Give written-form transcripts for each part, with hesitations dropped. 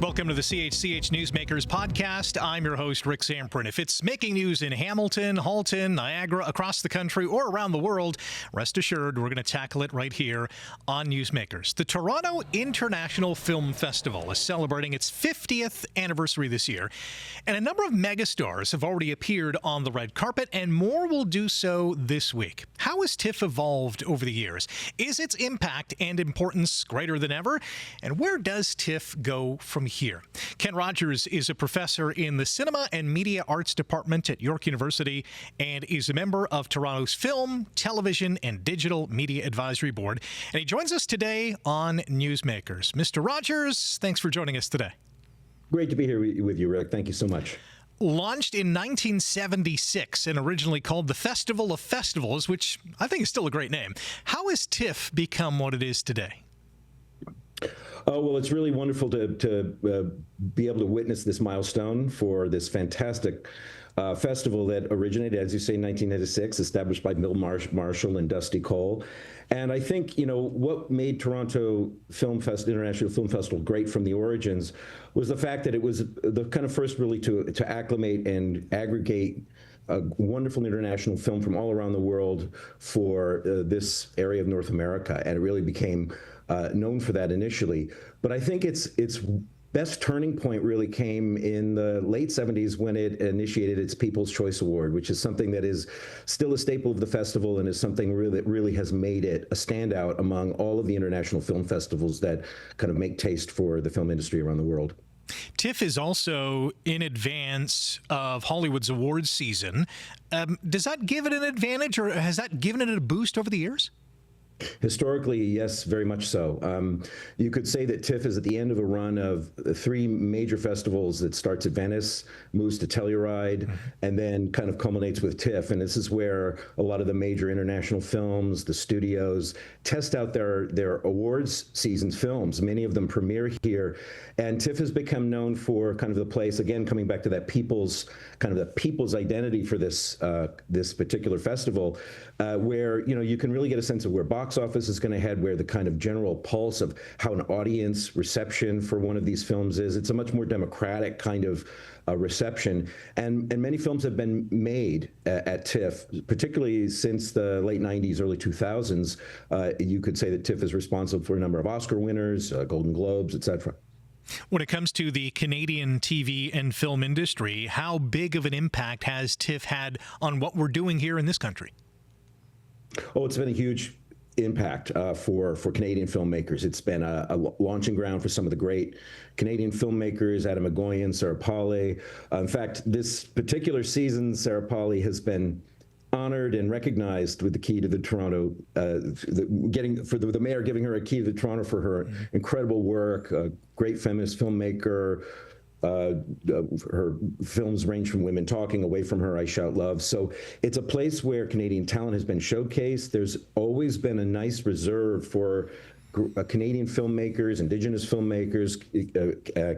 Welcome to the CHCH Newsmakers podcast. I'm your host, Rick Zamperin. If it's making news in Hamilton, Halton, Niagara, across the country, or around the world, rest assured we're going to tackle it right here on Newsmakers. The Toronto International Film Festival is celebrating its 50th anniversary this year, and a number of megastars have already appeared on the red carpet, and more will do so this week. How has TIFF evolved over the years? Is its impact and importance greater than ever? And where does TIFF go from here? Ken Rogers is a professor in the Cinema and Media Arts Department at York University and is a member of Toronto's Film, Television, and Digital Media Advisory Board. And he joins us today on Newsmakers. Mr. Rogers, thanks for joining us today. Great to be here with you, Rick. Thank you so much. Launched in 1976 and originally called the Festival of Festivals, which I think is still a great name. How has TIFF become what it is today? Oh, well, it's really wonderful to be able to witness this milestone for this fantastic festival that originated, as you say, in 1996, established by Bill Marshall and Dusty Cole. And I think, what made Toronto International Film Festival great from the origins was the fact that it was the kind of first really to acclimate and aggregate a wonderful international film from all around the world for this area of North America. And it really became known for that initially. But I think its best turning point really came in the late 70s when it initiated its People's Choice Award, which is something that is still a staple of the festival and is something that really has made it a standout among all of the international film festivals that kind of make taste for the film industry around the world. TIFF is also in advance of Hollywood's awards season. Does that give it an advantage, or has that given it a boost over the years? Historically, yes, very much so. You could say that TIFF is at the end of a run of three major festivals that starts at Venice, moves to Telluride, and then kind of culminates with TIFF. And this is where a lot of the major international films, the studios, test out their awards season's films. Many of them premiere here. And TIFF has become known for kind of the place, again, coming back to that people's identity for this particular festival, where you can really get a sense of where box office is going to head, where the kind of general pulse of how an audience reception for one of these films is. It's a much more democratic kind of reception, and many films have been made at TIFF, particularly since the late 90s, early 2000s. You could say that TIFF is responsible for a number of Oscar winners, Golden Globes, etc. When it comes to the Canadian TV and film industry, how big of an impact has TIFF had on what we're doing here in this country? Oh, it's been a huge impact for Canadian filmmakers. It's been a launching ground for some of the great Canadian filmmakers, Adam McGoyan, Sarah Polley. In fact, this particular season, Sarah Polley has been honored and recognized with the key to the Toronto, the mayor giving her a key to the Toronto for her incredible work, a great feminist filmmaker. Her films range from Women Talking, Away From Her, I Shout Love. So it's a place where Canadian talent has been showcased. There's always been a nice reserve for Canadian filmmakers, Indigenous filmmakers,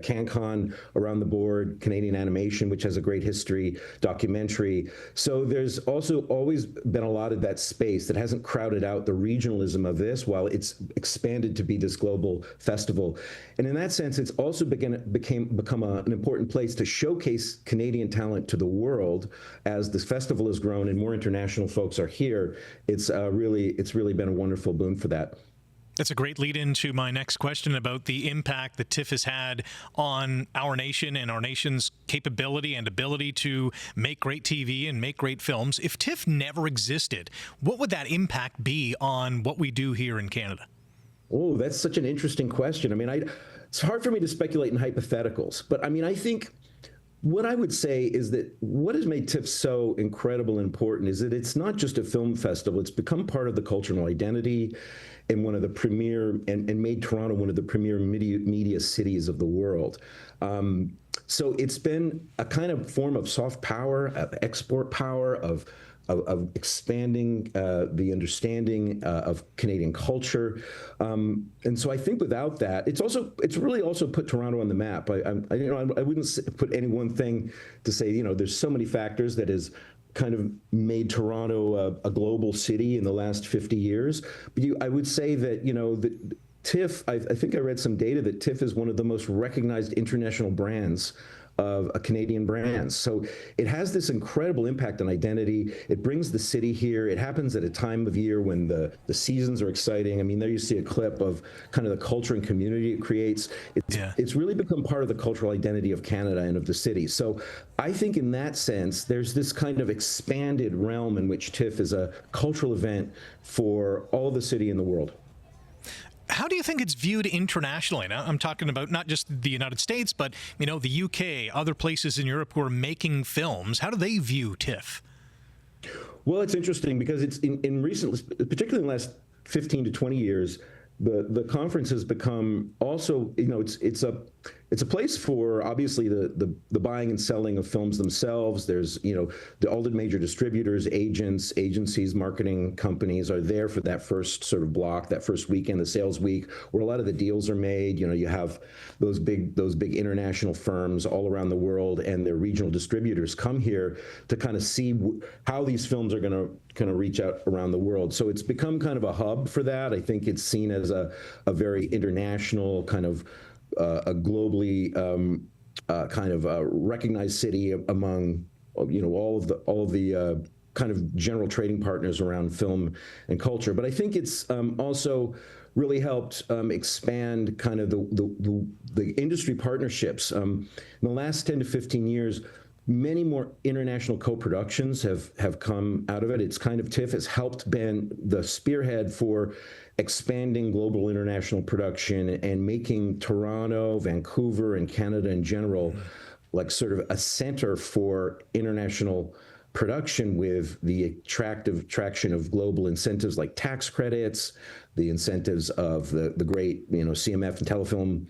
CanCon around the board, Canadian animation, which has a great history, documentary. So there's also always been a lot of that space that hasn't crowded out the regionalism of this while it's expanded to be this global festival. And in that sense, it's also become an important place to showcase Canadian talent to the world as this festival has grown and more international folks are here. It's really been a wonderful boon for that. That's a great lead into my next question about the impact that TIFF has had on our nation and our nation's capability and ability to make great TV and make great films. If TIFF never existed, what would that impact be on what we do here in Canada? Oh, that's such an interesting question. It's hard for me to speculate in hypotheticals, but I think what I would say is that what has made TIFF so incredible and important is that it's not just a film festival. It's become part of the cultural identity and one of the premier, and made Toronto one of the premier media cities of the world. So it's been a kind of form of soft power, of export power, of expanding the understanding of Canadian culture. And so I think without that, it's really also put Toronto on the map. I wouldn't put any one thing to say, there's so many factors that has kind of made Toronto a global city in the last 50 years. But I would say that, that TIFF, I think I read some data that TIFF is one of the most recognized international brands of a Canadian brands. So it has this incredible impact on identity. It brings the city here. It happens at a time of year when the seasons are exciting. I mean, there you see a clip of kind of the culture and community it creates. It's really become part of the cultural identity of Canada and of the city. So I think in that sense, there's this kind of expanded realm in which TIFF is a cultural event for all the city in the world. How do you think it's viewed internationally? Now, I'm talking about not just the United States, but, the UK, other places in Europe who are making films. How do they view TIFF? Well, it's interesting because it's in recent, particularly in the last 15 to 20 years, the conference has become also, it's a place for obviously the buying and selling of films themselves. There's, all the major distributors, agents, agencies, marketing companies are there for that first sort of block, that first weekend, the sales week, where a lot of the deals are made. You have those big international firms all around the world, and their regional distributors come here to kind of see how these films are going to kind of reach out around the world. So it's become kind of a hub for that. I think it's seen as a very international kind of a globally kind of recognized city among all of the kind of general trading partners around film and culture. But I think it's also really helped expand kind of the industry partnerships. In the last 10 to 15 years, many more international co-productions have come out of it. It's kind of TIFF has helped been the spearhead for expanding global international production and making Toronto, Vancouver, and Canada in general like sort of a center for international production, with the attractive traction of global incentives like tax credits, the incentives of the great CMF and telefilm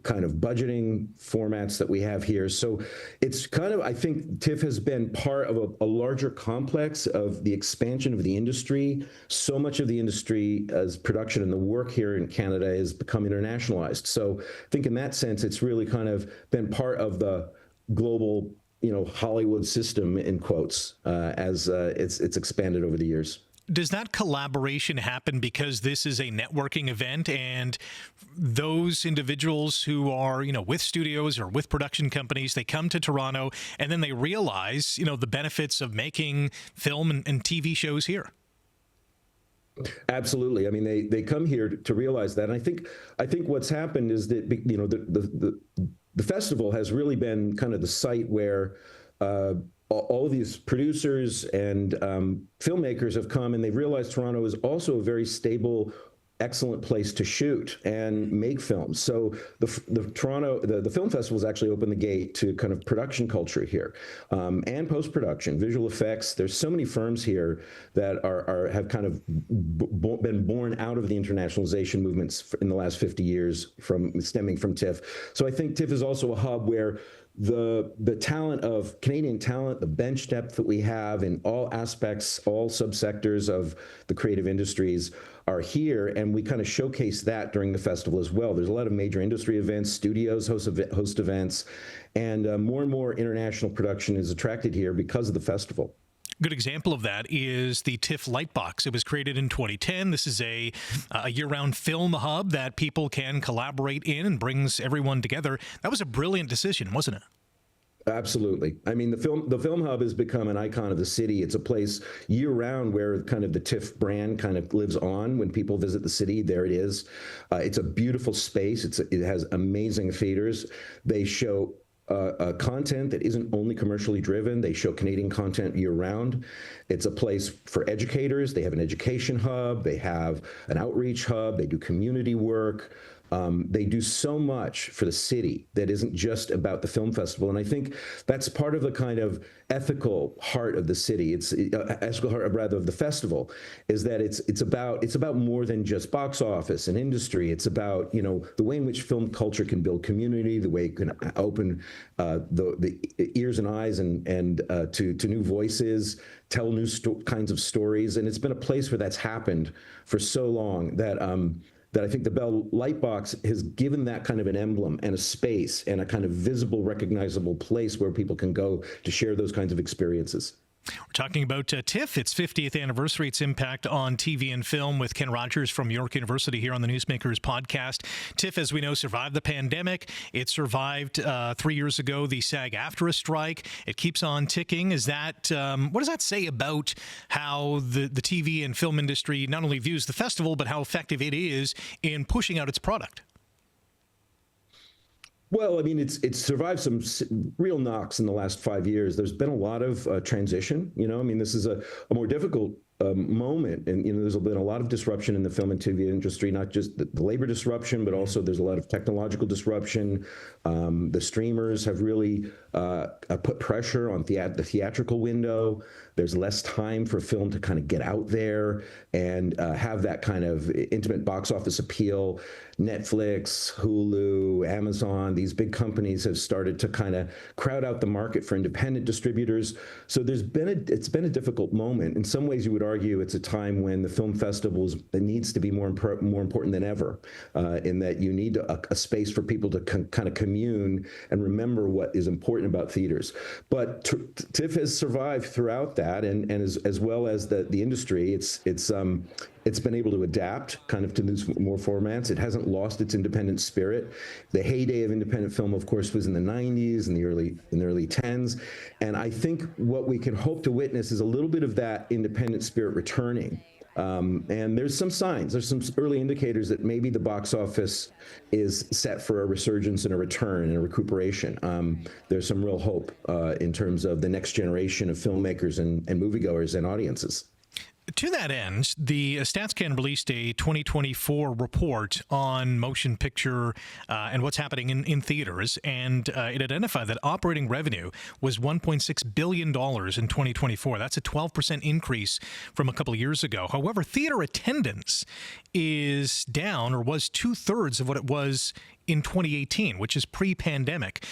kind of budgeting formats that we have here. So it's kind of, I think TIFF has been part of a larger complex of the expansion of the industry. So much of the industry as production and the work here in Canada has become internationalized. So I think in that sense, it's really kind of been part of the global Hollywood system, in quotes, as it's expanded over the years. Does that collaboration happen because this is a networking event, and those individuals who are, with studios or with production companies, they come to Toronto and then they realize, the benefits of making film and TV shows here? Absolutely. I mean, they come here to realize that. And I think what's happened is that, the festival has really been kind of the site where all of these producers and filmmakers have come, and they've realized Toronto is also a very stable, excellent place to shoot and make films. So the film festivals actually opened the gate to kind of production culture here, and post-production, visual effects. There's so many firms here that have kind of been born out of the internationalization movements in the last 50 years stemming from TIFF. So I think TIFF is also a hub where the talent of Canadian talent, the bench depth that we have in all aspects, all subsectors of the creative industries are here, and we kind of showcase that during the festival as well. There's a lot of major industry events, studios host events, and more international production is attracted here because of the festival. Good example of that is the TIFF Lightbox. It was created in 2010. This is a year-round film hub that people can collaborate in and brings everyone together. That was a brilliant decision, wasn't it? Absolutely. I mean, the film hub has become an icon of the city. It's a place year-round where kind of the TIFF brand kind of lives on. When people visit the city, there it is. It's a beautiful space. It has amazing theaters. They show content that isn't only commercially driven. They show Canadian content year-round. It's a place for educators. They have an education hub. They have an outreach hub. They do community work. They do so much for the city that isn't just about the film festival. And I think that's part of the kind of ethical heart of the city. Ethical heart, rather, of the festival, is that it's about more than just box office and industry. It's about, the way in which film culture can build community, the way it can open the ears and eyes and to new voices, tell new kinds of stories. And it's been a place where that's happened for so long that I think the Bell Lightbox has given that kind of an emblem and a space and a kind of visible, recognizable place where people can go to share those kinds of experiences. We're talking about TIFF, its 50th anniversary, its impact on TV and film with Ken Rogers from York University here on the Newsmakers podcast. TIFF, as we know, survived the pandemic. It survived 3 years ago the SAG-AFTRA strike. It keeps on ticking. Is that what does that say about how the TV and film industry not only views the festival, but how effective it is in pushing out its product? Well, I mean, it's survived some real knocks in the last 5 years. There's been a lot of transition. I mean, this is a more difficult moment, and there's been a lot of disruption in the film and TV industry, not just the labor disruption, but also there's a lot of technological disruption. The streamers have really put pressure on the theatrical window. There's less time for film to kind of get out there and have that kind of intimate box office appeal. Netflix, Hulu, Amazon, these big companies have started to kind of crowd out the market for independent distributors. So it's been a difficult moment. In some ways, you would argue it's a time when the film festivals needs to be more important than ever, in that you need a space for people to kind of commune and remember what is important about theaters. But TIFF has survived throughout that, and as well as the industry, it's been able to adapt kind of to these more formats. It hasn't lost its independent spirit. The heyday of independent film, of course, was in the 90s and the early 10s. And I think what we can hope to witness is a little bit of that independent spirit returning. And there's some signs, there's some early indicators that maybe the box office is set for a resurgence and a return and a recuperation. There's some real hope in terms of the next generation of filmmakers and moviegoers and audiences. To that end, the StatsCan released a 2024 report on motion picture and what's happening in theaters, and it identified that operating revenue was $1.6 billion in 2024. That's a 12% increase from a couple of years ago. However, theater attendance is down, or was 2/3 of what it was in 2018, which is pre-pandemic.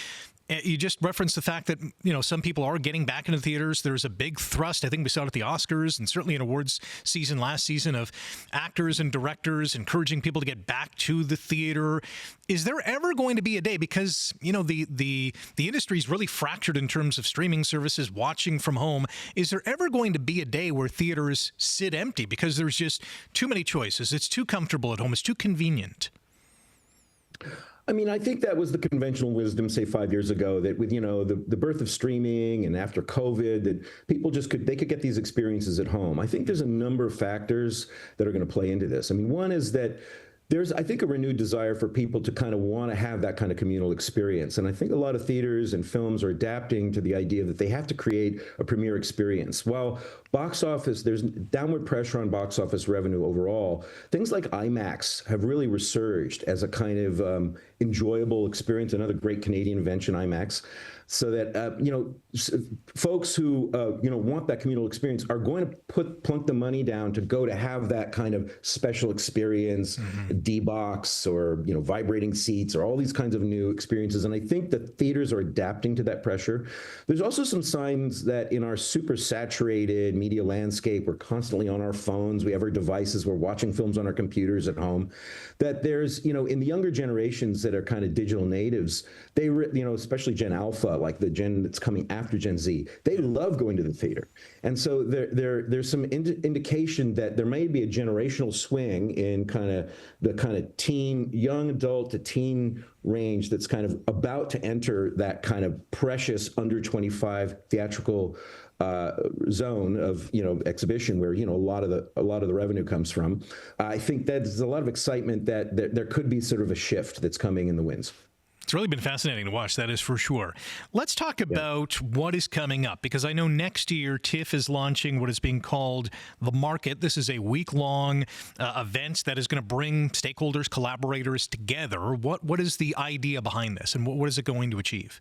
You just referenced the fact that, some people are getting back into theaters. There's a big thrust, I think we saw it at the Oscars and certainly in awards season last season, of actors and directors encouraging people to get back to the theater. Is there ever going to be a day, because, the industry is really fractured in terms of streaming services, watching from home. Is there ever going to be a day where theaters sit empty because there's just too many choices? It's too comfortable at home. It's too convenient. I mean, I think that was the conventional wisdom, say 5 years ago, that with, the birth of streaming and after COVID, that people could get these experiences at home. I think there's a number of factors that are going to play into this. I mean, one is that there's, I think, a renewed desire for people to kind of want to have that kind of communal experience. And I think a lot of theaters and films are adapting to the idea that they have to create a premier experience. While box office, there's downward pressure on box office revenue overall, things like IMAX have really resurged as a kind of enjoyable experience, another great Canadian invention, IMAX. So that, folks who, want that communal experience are going to plunk the money down to go to have that kind of special experience, D-Box or, vibrating seats or all these kinds of new experiences. And I think that theaters are adapting to that pressure. There's also some signs that in our super saturated media landscape, we're constantly on our phones, we have our devices, we're watching films on our computers at home, that there's, in the younger generations that are kind of digital natives, they, especially Gen Alpha, like the gen that's coming after Gen Z, they love going to the theater. And so there's some indication that there may be a generational swing in the teen, young adult to teen range that's kind of about to enter that kind of precious under 25 theatrical zone of exhibition where a lot of the revenue comes from. I think that there's a lot of excitement that there could be sort of a shift that's coming in the winds. It's really been fascinating to watch, that is for sure. Let's talk about what is coming up, because I know next year TIFF is launching what is being called The Market. This is a week-long event that is going to bring stakeholders, collaborators together. What is the idea behind this, and what is it going to achieve?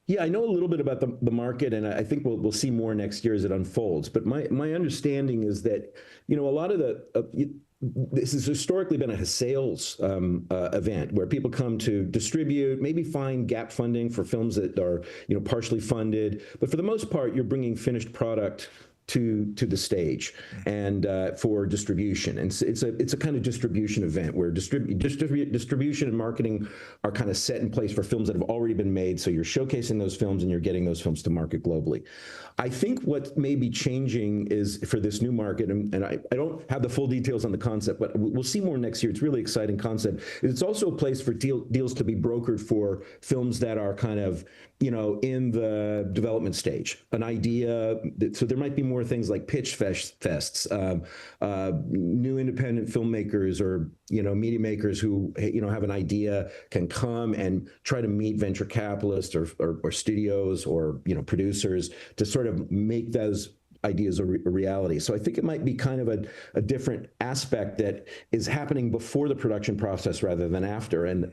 Yeah, I know a little bit about the market, and I think we'll see more next year as it unfolds. But my understanding is that, a lot of this has historically been a sales event where people come to distribute, maybe find gap funding for films that are, partially funded. But for the most part, you're bringing finished product to the stage and for distribution. And it's a kind of distribution event where distribution and marketing are kind of set in place for films that have already been made. So you're showcasing those films and you're getting those films to market globally. I think what may be changing is for this new market, and I don't have the full details on the concept, but we'll see more next year. It's a really exciting concept. It's also a place for deals to be brokered for films that are kind of, in the development stage, an idea. So there might be more things like pitch fests, new independent filmmakers or, media makers who, have an idea can come and try to meet venture capitalists or studios or, producers to sort of make those ideas a reality. So I think it might be kind of a different aspect that is happening before the production process rather than after. And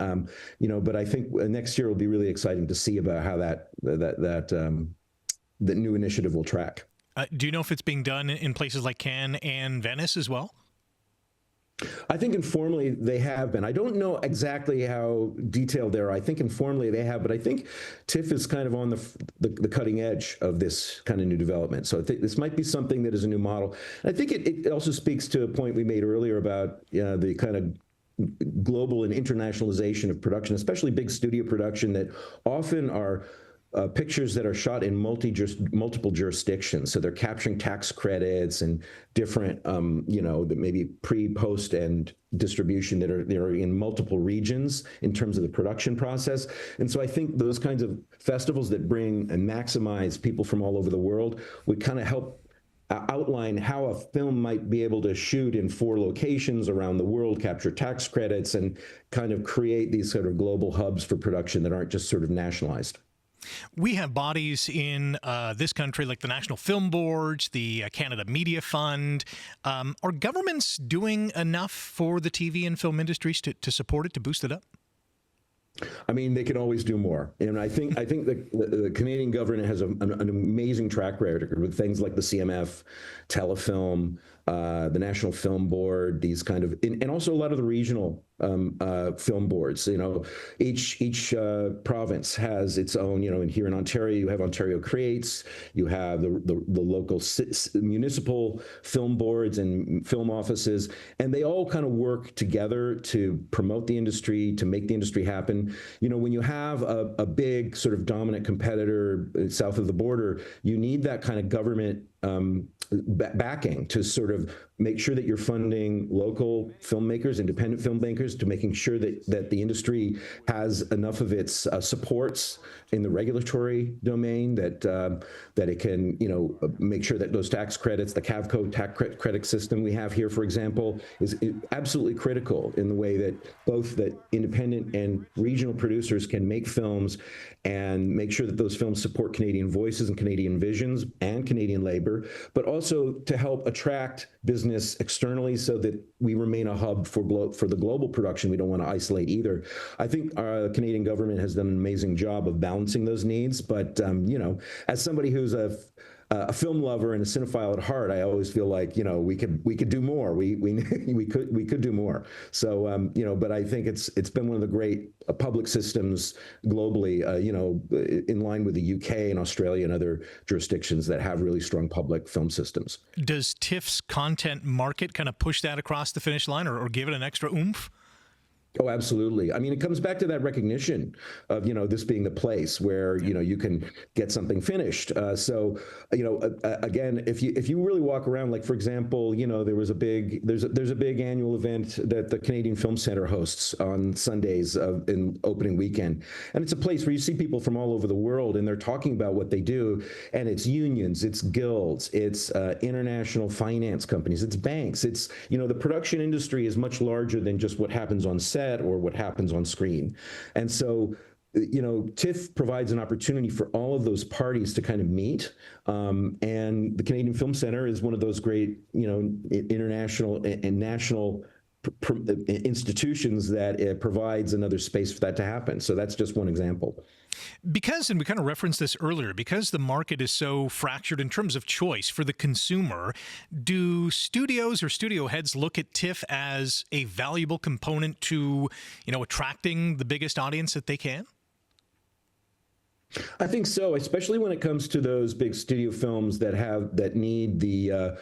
but I think next year will be really exciting to see about how that new initiative will track. Do you know if it's being done in places like Cannes and Venice as well? I think informally they have been. I don't know exactly how detailed they are. I think informally they have, but I think TIFF is kind of on the cutting edge of this kind of new development. So I think this might be something that is a new model. I think it also speaks to a point we made earlier about the kind of global and internationalization of production, especially big studio production that often are pictures that are shot in multiple jurisdictions. So they're capturing tax credits and different, maybe pre, post, and distribution that are in multiple regions in terms of the production process. And so I think those kinds of festivals that bring and maximize people from all over the world would kind of help outline how a film might be able to shoot in 4 locations around the world, capture tax credits, and kind of create these sort of global hubs for production that aren't just sort of nationalized. We have bodies in this country like the National Film Boards, the Canada Media Fund. Are governments doing enough for the TV and film industries to support it, to boost it up? I mean, they can always do more. And I think the Canadian government has an amazing track record with things like the CMF, Telefilm, the National Film Board, these kind of, and also a lot of the regional film boards. Each province has its own. And here in Ontario, you have Ontario Creates, you have the local municipal film boards and film offices, and they all kind of work together to promote the industry, to make the industry happen. When you have a big sort of dominant competitor south of the border, you need that kind of government backing to sort of make sure that you're funding local filmmakers, independent filmmakers, to making sure that the industry has enough of its supports in the regulatory domain that it can, make sure that those tax credits, the CAVCO tax credit system we have here, for example, is absolutely critical in the way that both the independent and regional producers can make films and make sure that those films support Canadian voices and Canadian visions and Canadian labor, but also to help attract business externally so that we remain a hub for the global production. We don't want to isolate either. I think our Canadian government has done an amazing job of balancing those needs, but as somebody who's a film lover and a cinephile at heart, I always feel like we could do more. We could do more. So but I think it's been one of the great public systems globally. In line with the UK and Australia and other jurisdictions that have really strong public film systems. Does TIFF's content market kind of push that across the finish line, or give it an extra oomph? Oh, absolutely. I mean, it comes back to that recognition of, this being the place where, you can get something finished. Again, if you really walk around, like, for example, there's a big annual event that the Canadian Film Centre hosts on Sundays in opening weekend. And it's a place where you see people from all over the world and they're talking about what they do. And it's unions, it's guilds, it's international finance companies, it's banks. It's, the production industry is much larger than just what happens on set or what happens on screen. And so, TIFF provides an opportunity for all of those parties to kind of meet. And the Canadian Film Centre is one of those great, international and national institutions that it provides another space for that to happen. So that's just one example. Because, and we kind of referenced this earlier, because the market is so fractured in terms of choice for the consumer, do studios or studio heads look at TIFF as a valuable component to, attracting the biggest audience that they can? I think so, especially when it comes to those big studio films that need the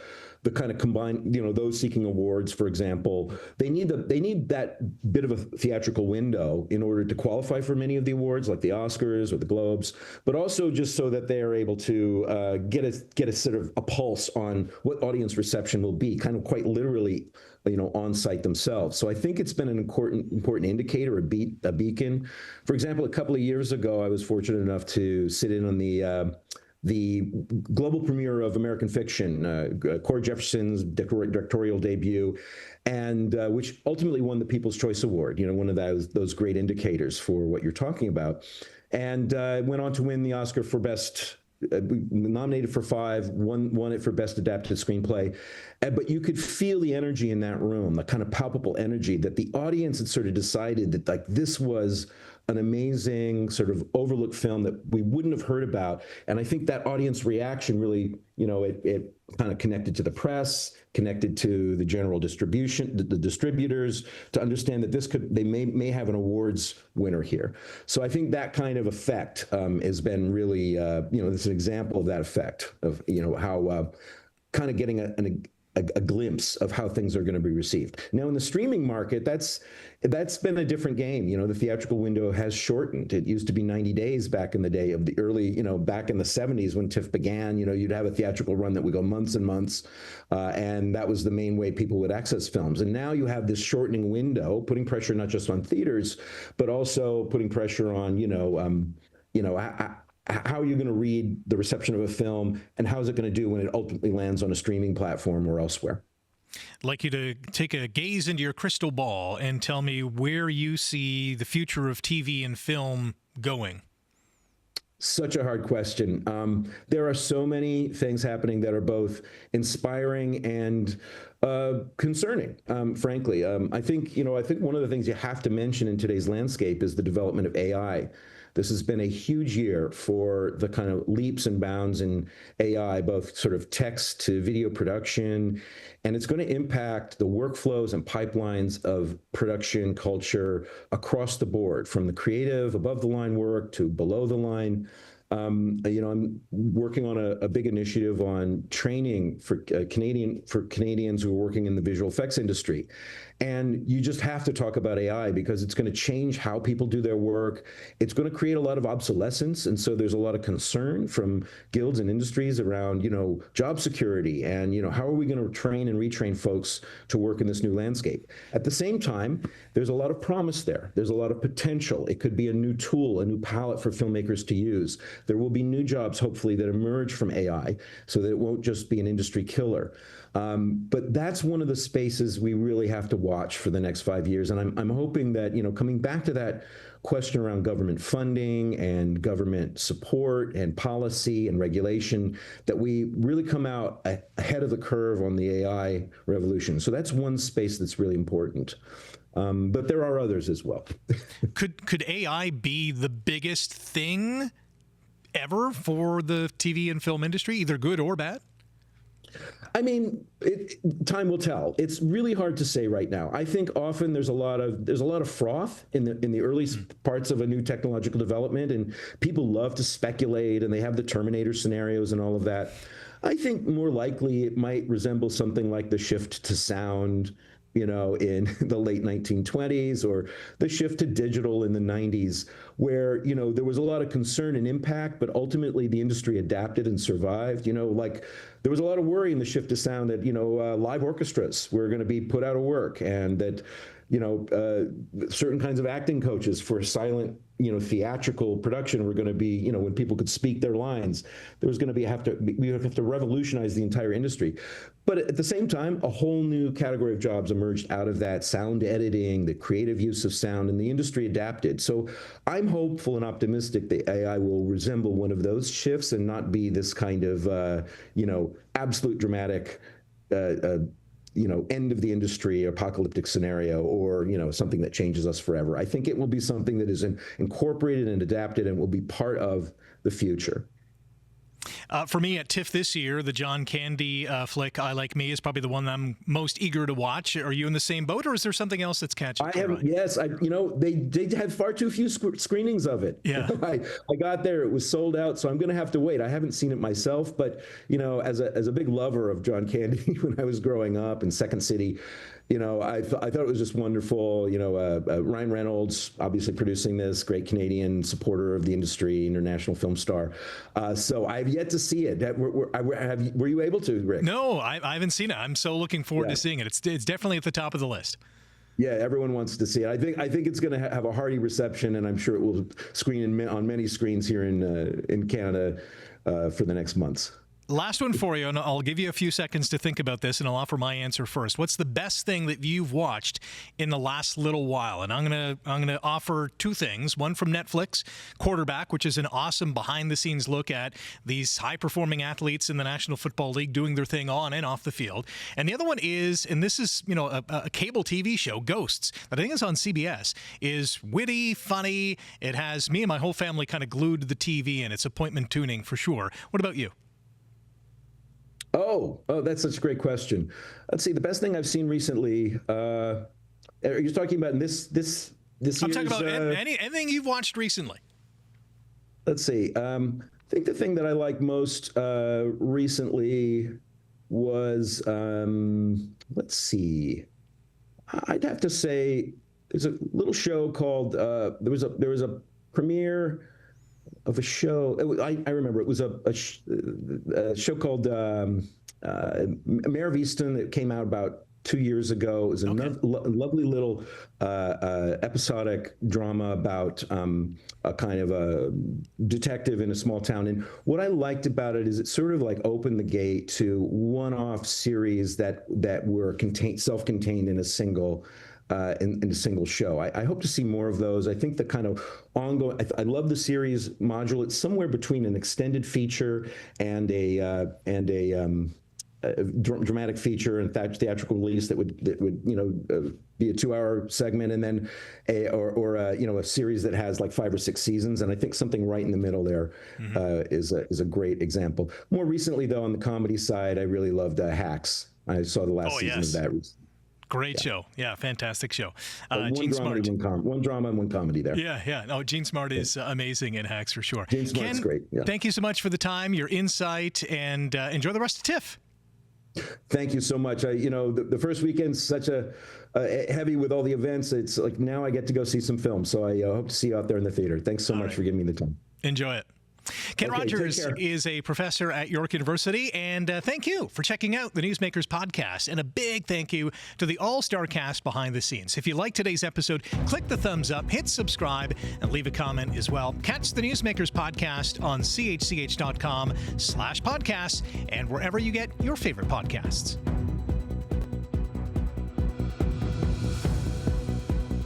kind of combined, those seeking awards, for example, they need that bit of a theatrical window in order to qualify for many of the awards, like the Oscars or the Globes, but also just so that they are able to get a sort of a pulse on what audience reception will be, kind of quite literally, on site themselves. So I think it's been an important indicator, a beacon. For example, a couple of years ago, I was fortunate enough to sit in on the global premiere of American Fiction, Cord Jefferson's directorial debut, and which ultimately won the People's Choice Award. One of those great indicators for what you're talking about, and went on to win the Oscar for Best. Nominated for 5, won it for Best Adapted Screenplay. But you could feel the energy in that room, the kind of palpable energy that the audience had sort of decided that, like, this was an amazing sort of overlooked film that we wouldn't have heard about. And I think that audience reaction really, it kind of connected to the press, connected to the general distribution, the distributors, to understand that they may have an awards winner here. So I think that kind of effect has been really, it's an example of that effect of, how kind of getting a glimpse of how things are going to be received. Now, in the streaming market, that's been a different game. The theatrical window has shortened. It used to be 90 days back in the day of the early, back in the 70s when TIFF began. You'd have a theatrical run that would go months and months, and that was the main way people would access films. And now you have this shortening window, putting pressure not just on theaters, but also putting pressure on, how are you going to read the reception of a film, and how is it going to do when it ultimately lands on a streaming platform or elsewhere? I'd like you to take a gaze into your crystal ball and tell me where you see the future of TV and film going. Such a hard question. There are so many things happening that are both inspiring and concerning, frankly. I think one of the things you have to mention in today's landscape is the development of AI. This has been a huge year for the kind of leaps and bounds in AI, both sort of text to video production, and it's going to impact the workflows and pipelines of production culture across the board, from the creative above the line work to below the line. I'm working on a big initiative on training for Canadians who are working in the visual effects industry. And you just have to talk about AI because it's going to change how people do their work. It's going to create a lot of obsolescence. And so there's a lot of concern from guilds and industries around, job security and, how are we going to train and retrain folks to work in this new landscape? At the same time, there's a lot of promise there. There's a lot of potential. It could be a new tool, a new palette for filmmakers to use. There will be new jobs, hopefully, that emerge from AI so that it won't just be an industry killer. But that's one of the spaces we really have to watch for the next 5 years. And I'm hoping that, coming back to that question around government funding and government support and policy and regulation, that we really come out ahead of the curve on the AI revolution. So that's one space that's really important. But there are others as well. Could AI be the biggest thing ever for the TV and film industry, either good or bad? I mean, time will tell. It's really hard to say right now. I think often there's a lot of froth in the early parts of a new technological development, and people love to speculate, and they have the Terminator scenarios and all of that. I think more likely it might resemble something like the shift to sound, in the late 1920s, or the shift to digital in the 90s, where, there was a lot of concern and impact, but ultimately the industry adapted and survived. Like there was a lot of worry in the shift to sound that, live orchestras were going to be put out of work, and that, certain kinds of acting coaches for silent, theatrical production were going to be, when people could speak their lines, there was going to be we have to revolutionize the entire industry. But at the same time, a whole new category of jobs emerged out of that: sound editing, the creative use of sound, and the industry adapted. So I'm hopeful and optimistic that AI will resemble one of those shifts and not be this kind of, absolute dramatic, end of the industry apocalyptic scenario, or, something that changes us forever. I think it will be something that is incorporated and adapted and will be part of the future. For me at TIFF this year, the John Candy flick, I Like Me, is probably the one that I'm most eager to watch. Are you in the same boat, or is there something else that's catching your eye? Yes, they had far too few screenings of it. Yeah. I got there, it was sold out, so I'm going to have to wait. I haven't seen it myself, but as a big lover of John Candy when I was growing up in Second City, I thought it was just wonderful. Ryan Reynolds obviously producing this, great Canadian supporter of the industry, international film star. So I've yet to see it. Were you able to, Rick? No, I haven't seen it. I'm so looking forward to seeing it. It's definitely at the top of the list. Yeah, everyone wants to see it. I think it's going to have a hearty reception, and I'm sure it will screen on many screens here in Canada for the next months. Last one for you, and I'll give you a few seconds to think about this, and I'll offer my answer first. What's the best thing that you've watched in the last little while? And I'm gonna offer two things. One from Netflix, Quarterback, which is an awesome behind-the-scenes look at these high-performing athletes in the National Football League doing their thing on and off the field. And the other one is, and this is a cable TV show, Ghosts, that I think is on CBS, is witty, funny. It has me and my whole family kind of glued to the TV, and it's appointment tuning for sure. What about you? Oh, that's such a great question. Let's see. The best thing I've seen recently. Are you talking about this I'm talking about anything you've watched recently. Let's see. I think the thing that I liked most recently was let's see. I'd have to say there's a little show called there was a premiere of a show. I remember it was a show called Mayor of Easton that came out about 2 years ago. It was a lovely little episodic drama about a kind of a detective in a small town. And what I liked about it is it sort of like opened the gate to one-off series that were self-contained in a single in a single show. I hope to see more of those. I think the kind of ongoing. I love the series module. It's somewhere between an extended feature and a dramatic feature and theatrical release that would be a 2-hour segment, and then a series that has like 5 or 6 seasons. And I think something right in the middle there is a great example. More recently, though, on the comedy side, I really loved Hacks. I saw the last season of that recently. Great show. Yeah, fantastic show. Gene Smart. One drama and one comedy there. Yeah. No, Gene Smart is amazing in Hacks for sure. Gene Smart's great. Yeah. Thank you so much for the time, your insight, and enjoy the rest of TIFF. Thank you so much. The first weekend's such a heavy with all the events. It's like now I get to go see some films. So I hope to see you out there in the theater. Thanks so much for giving me the time. Enjoy it. Ken Rogers is a professor at York University, and thank you for checking out the Newsmakers podcast. And a big thank you to the all-star cast behind the scenes. If you like today's episode, click the thumbs up, hit subscribe, and leave a comment as well. Catch the Newsmakers podcast on chch.com/podcasts and wherever you get your favorite podcasts.